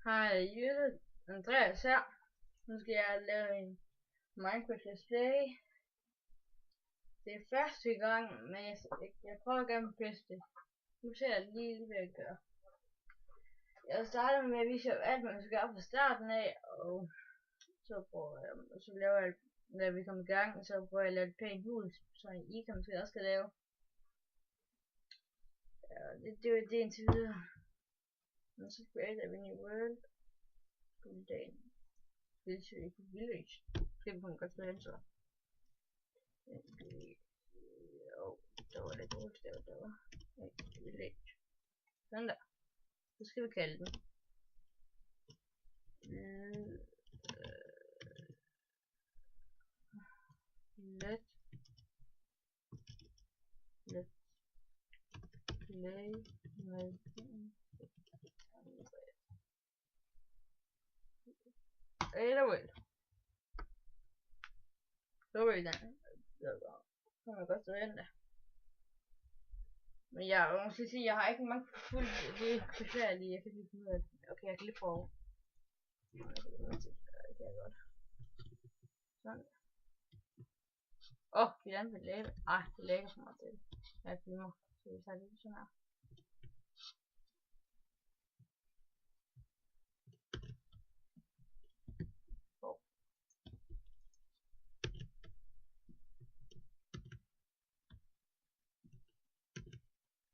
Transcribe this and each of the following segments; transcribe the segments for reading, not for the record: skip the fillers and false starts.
Hej Jytte, Andreas her. Nu skal jeg lave en Minecraft Let's Play. Det er første gang, men jeg prøver gerne at bedste det. Nu ser jeg lige hvad jeg gør. Jeg starter med at vise jer alt, man skal gøre fra starten af, og så laver jeg, når vi kommer i gang, så prøver jeg at lave et pænt hus, så I kan måske også skal lave. Ja, det er det indtil videre. Og så creater vi en new world. Village. Det kan man godt få så. Jo, der var det gode, der var. Village. Sådan der. Så skal vi kalde den. Let's play med eller vel. Så var det den. Så kan man godt stå ind der. Men jeg må sige, jeg har ikke mange fuldt det er besværligt. Jeg kan lige finde ud af det. Okay, jeg kan lige prøve. Det kan jeg godt. Sådan. Hvordan vil lægge? Det lægger for mig til. Jeg filmer. Så vi tager det sådan her.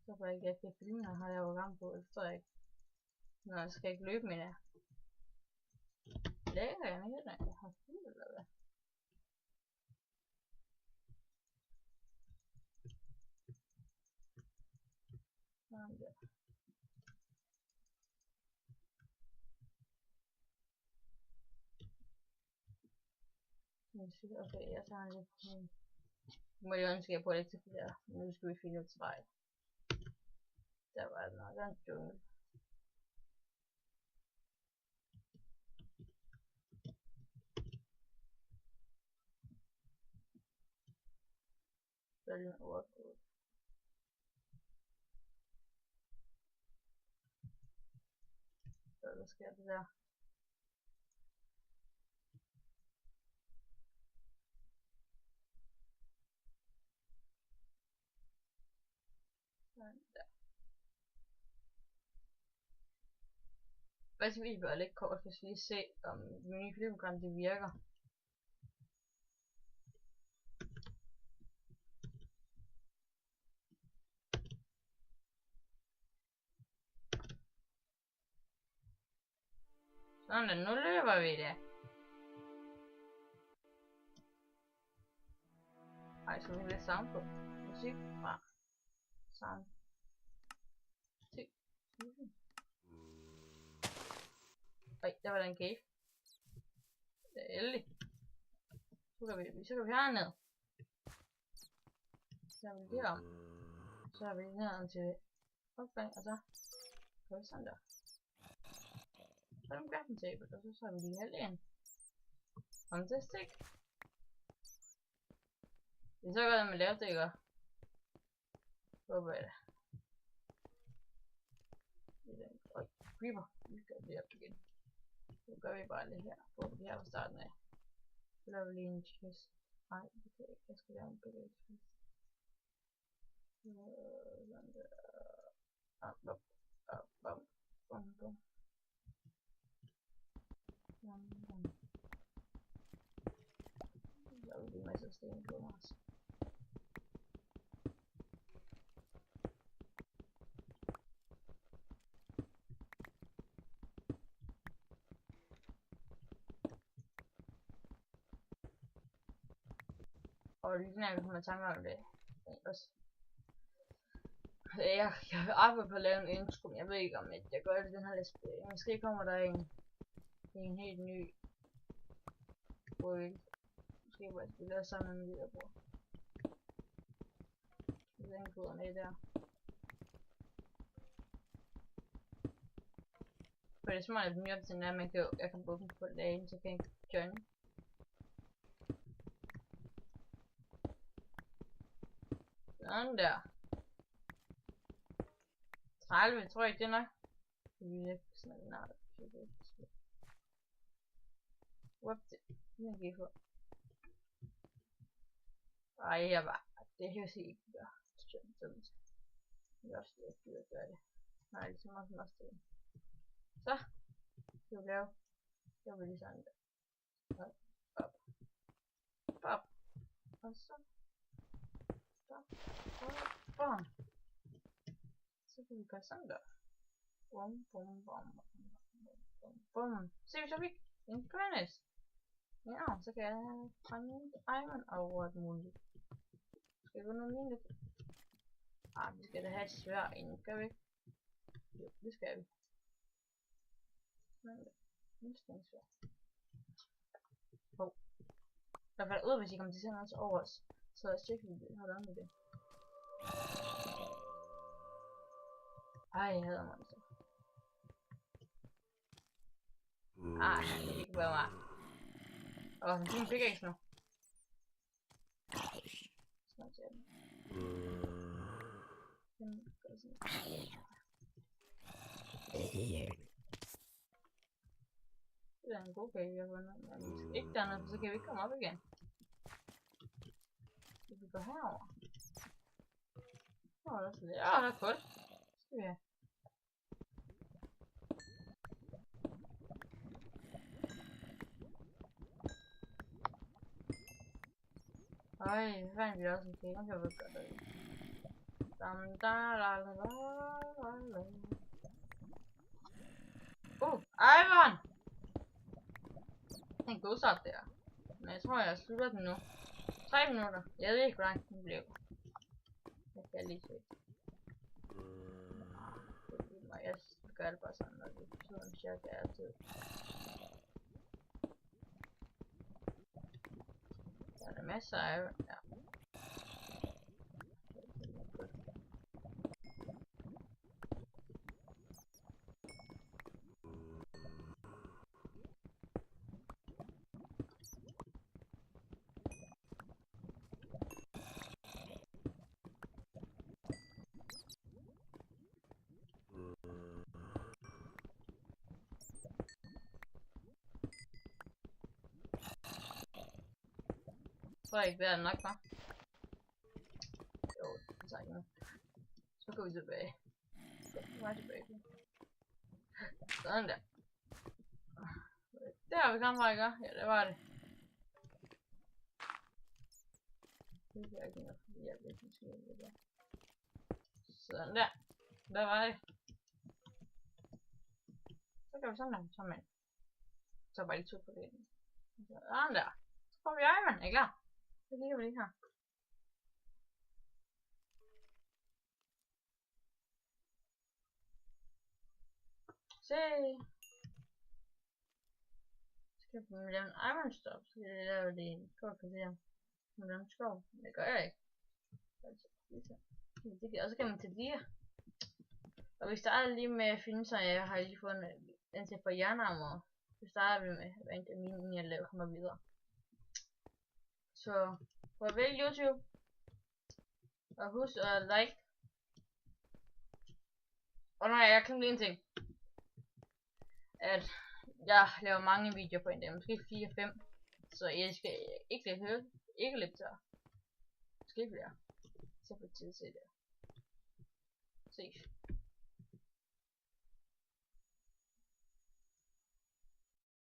Så får jeg ikke efter filmen, har jeg jo gang på, det forstår jeg ikke. Nå, jeg skal ikke løbe med det. Lægger jeg med det? Jeg har fuld eller hvad? Sådan der. Okay, jeg tager lidt. Nu må jeg ønske, at jeg på det til flere. Nu skal vi finde et vej. Der var noget, der er en jungle. Så er det en overgået. Så hvad sker det der? Sådan der. Hvad skal vi gøre lidt kort, hvis vi lige se om min nye filmprogram det virker. Sådan der, nu løber vi det. Ej, så vi lidt sound på. Musik fra sound. Ej, der var der en cave. Det er heldigt. Så kan vi herned. Så har vi det om. Så har vi ned til opgang, og så gør vi sådan der. Så er der en crafting table, og så har vi lige halvdelen. Fantastic. Det er så godt, at man laver det, ikke? Håber jeg det. Øj, creeper. Vi gør det op igen. Så gør vi bare lidt her. På det her fra starten af. Så laver vi lige en chest. Nej, det kan jeg ikke. Jeg skal lave en billede chest. Sådan der. Bum. Så laver vi lige en masse sten på os. Og lige når jeg kommer i tanke om det også. Jeg har arbejdet på at lave en intro, men jeg ved ikke om jeg gør det den her let's play. Måske kommer der en helt ny world. Måske hvor jeg skal lave sammen med videre på. Den koder med der. For det er smart at den nye opdatering er, at jeg kan åbne på dagen, så kan jeg join. Sådan der. 30, tror jeg ikke det er nok. Vi er sådan en art. What the? Den gik for. Ej, jeg var. Det kan jeg sige ikke gøre. Dumt. Det er også det, jeg gør det. Nej, det er så meget også det. Så. Det var lave. Det var lige sådan der. Op. Op. Og så. Stop. Bum. Så kan vi gøre sådan der. Bum, bum, bum, bum, bum. Se, hvis jeg fik en furnace. Ja, så kan jeg brænde iron over et muligt. Skal vi gå noget lignende? Vi skal da have et sværd inden, skal vi ikke? Jo, det skal vi. Men næsten sværd. Der falder ud, hvis I kommer til at sende os over os. Så tjekker vi det. Hvordan med det? Ej, jeg hader monster. Det kan ikke være mig. Den fik jeg ikke nu. Snart til den. Den gør sådan. Det er en god kage, jeg har vundet. Men vi skal ikke dernede, så kan vi ikke komme op igen. Så vi går herover. Der er sådan lidt. Der er kul. Skal vi have. Ej, hvad fanden vi også en kage? Nu kan vi gøre det. Ivan! Det er en god start der. Men jeg tror, jeg slutter den nu. 3 minutter. Jeg ved ikke, hvor langt den bliver. Jeg kan lige se. Jeg gør det bare sådan, når det betyder en cirka altid. Der er masser af Ivan. Ja. Jeg tror ikke, det er nok, hva'? Jo, det tager ikke noget. Så går vi tilbage. Så er tilbage. Sådan der. Det har vi kommet fra, ikke? Ja, det var det. Det er ikke noget, fordi jeg er lidt måske det der. Sådan der. Der var det. Så kan vi sådan der. Sådan. Så bare lige 2 på det. Sådan der. Så får vi Ivan, er I klar? Så kigger vi lige her. Se. Skal vi lave en Iron Stop, så kan jeg lave det i en kort kvarter. Med den skov. Men det gør jeg ikke. Og så kan man tage de. Og vi starter lige med at finde sig, jeg har lige fundet den til for jernarmor. Så starter vi med at vente min jeg laver kommer videre. Så farvel YouTube. Og husk at like. Og nej, jeg kan lige en ting. At jeg laver mange videoer på en dag, måske 4-5. Så jeg skal ikke lidt høre. Ikke lidt tør. Måske flere. Så får tid til det. Ses.